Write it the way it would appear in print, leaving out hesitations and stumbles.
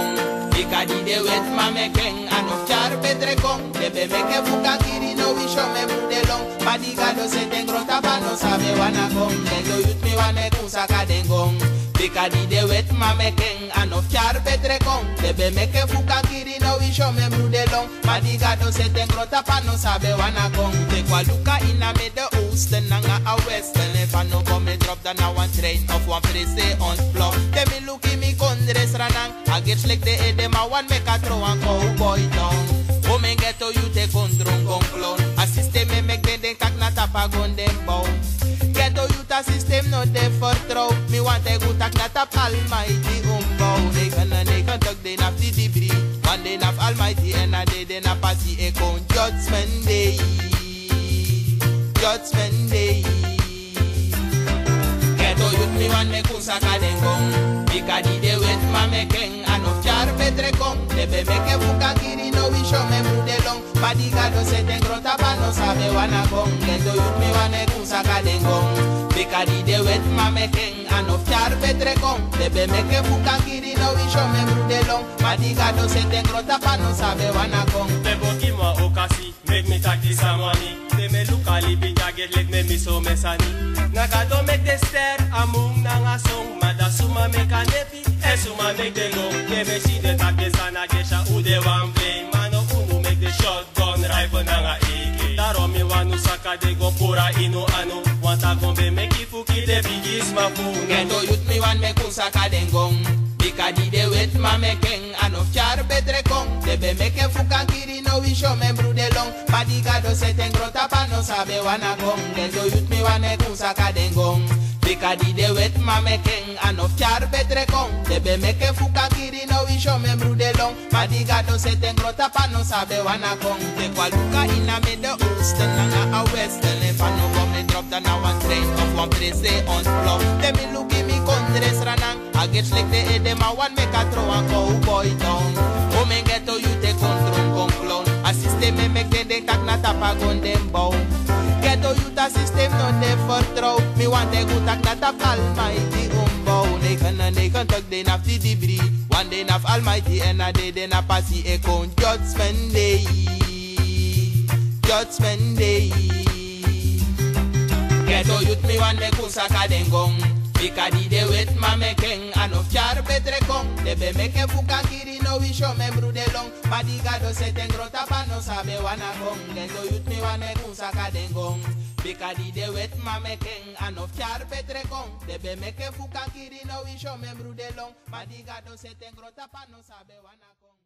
gong. Ikadi de wet mame keng anof char petre kong. Debe meke fuka kiri no wisho me brude long. Madigado se tengro tapa no sabe wana gong. Ghetto youth mi wane kusaka dengong. Ikadi de wet mame keng anof char petre kong. Debe meke fuka kiri no wisho me brude long. Madigado se tengro tapa no sabe wana gong. Te kwa luka ina me de oosten nanga a westen. If I no come me drop dan a one train of one prese on floor. Te mi luki mi kondres ranang. I get slick de edema one make a throw and cowboy down. O men ghetto you te kondrong gong clown. A system me make den kak na tapa gon dem bow. Ghetto you ta system no de for throw. Me want a good tak na tap almighty umbow. They can talk den af the debris. One day af almighty and a day den a party a con judgment day. Judgment day. Ghetto youth me want me kusaka dengong. Ikadi de wet mame keng anof char petre kong. Debe meke fuka kiri no wisho me brude long. Madigado se tengro tapa no sabe wana gong. Ghetto youth me wane kusaka dengong. Ikadi de wet mame keng anof char petre kong. Debe meke fuka kiri no wisho me brude long. Madigado se tengro tapa no sabe wana gong. Fibo give me okasi, make me take this money. They me look a little bit get let me so mesani. Nagado make the stare among nanga song. Madasuma make a nepi, esuma make the long. They me see the take sana gesha who they want play. Mano unu make the shotgun rifle nanga AK. Taro mi wanu saka de go pura ino ano. Wanta gombe make ifuki de bigis mafu. Ghetto youth me wan me kusaka dengong. Ikadi de wet mame keng anof char petre kong. Debe meke fuka kiri no wisho me brude long. Madigado se tengro tapa no sabe wana gong. Ghetto youth me wane kusaka dengong. Ikadi de wet mame keng anof char petre kong. Debe meke fuka kiri no wisho me brude long. Madigado se tengro tapa no sabe wana gong. Te kwa luka ina me de oosten nanga a westen. If I no go me drop dan a one train of one prese on floor. Te mi luki mi kondres ranang. I get slick the edema one make a throw and cowboy down. O men ghetto you te control gon clown. A system me make den kak na tapa gon dem bow. Ghetto you ta system no de for throw. Me want a good tak na tap almighty umbow. They can talk den af the debris. One day af almighty and a day den a passy a con judgment day. Judgment day. Ghetto youth me want me kusaka dengong. Ikadi de wet mame keng anof char petre kong. Debe meke fuka kiri no wisho me brude long. Madigado se tengro tapa no sabe wana gong. Ghetto youth me wane kusaka dengong. Ikadi de wet mame keng anof char petre kong. Debe meke fuka kiri no wisho me brude long. Madigado se tengro tapa no sabe wana gong.